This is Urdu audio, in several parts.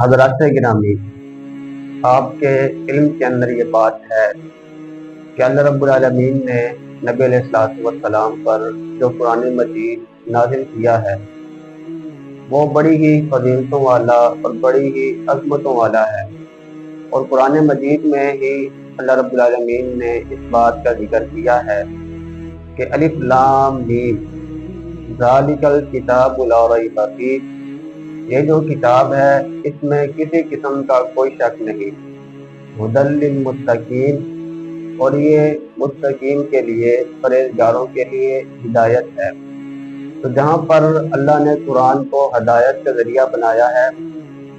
حضرات گرامی، آپ کے علم کے اندر یہ بات ہے کہ اللہ رب العالمین نے نبی علیہ الصلوۃ والسلام پر جو قرآن مجید نازل کیا ہے وہ بڑی ہی فضیلتوں والا اور بڑی ہی عظمتوں والا ہے، اور قرآن مجید میں ہی اللہ رب العالمین نے اس بات کا ذکر کیا ہے کہ الف لام میم ذالک الکتاب لا ریب فیہ، یہ جو کتاب ہے اس میں کسی قسم کا کوئی شک نہیں، ہدی للمتقین، اور یہ متقین کے لیے، پرہیزگاروں کے لیے ہدایت ہے۔ تو جہاں پر اللہ نے قرآن کو ہدایت کا ذریعہ بنایا ہے،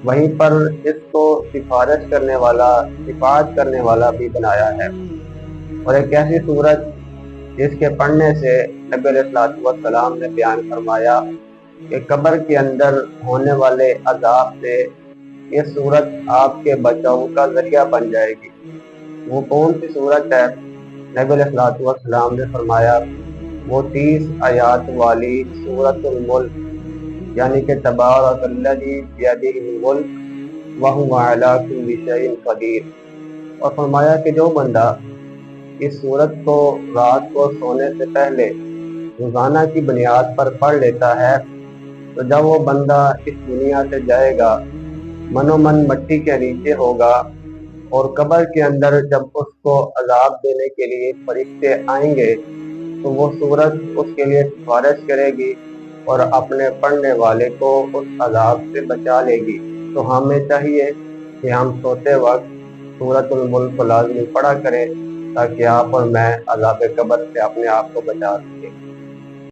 وہیں پر اس کو سفارش کرنے والا، شفاعت کرنے والا بھی بنایا ہے، اور ایک ایسی صورت جس کے پڑھنے سے نبی علیہ الصلوۃ والسلام نے بیان فرمایا کہ قبر کے اندر ہونے والے عذاب سے یہ صورت آپ کے بچاؤ کا ذریعہ بن جائے گی۔ وہ کون سی صورت ہے؟ نبی علیہ الصلوۃ والسلام نے فرمایا وہ 30 آیات والی سورۃ الملک، یعنی کہ تبارک الذی بیدہ الملک وہو علی کل شیء قدیر، اور فرمایا کہ جو بندہ اس سورت کو رات کو سونے سے پہلے روزانہ کی بنیاد پر پڑھ لیتا ہے تو جب وہ بندہ اس دنیا سے جائے گا، من و من مٹی کے نیچے ہوگا، اور قبر کے اندر جب اس کو عذاب دینے کے لیے فرشتے آئیں گے تو وہ سورت اس کے لیے سفارش کرے گی اور اپنے پڑھنے والے کو اس عذاب سے بچا لے گی۔ تو ہمیں چاہیے کہ ہم سوتے وقت سورۃ الملک کو لازمی پڑھا کریں تاکہ آپ اور میں عذاب قبر سے اپنے آپ کو بچا سکیں۔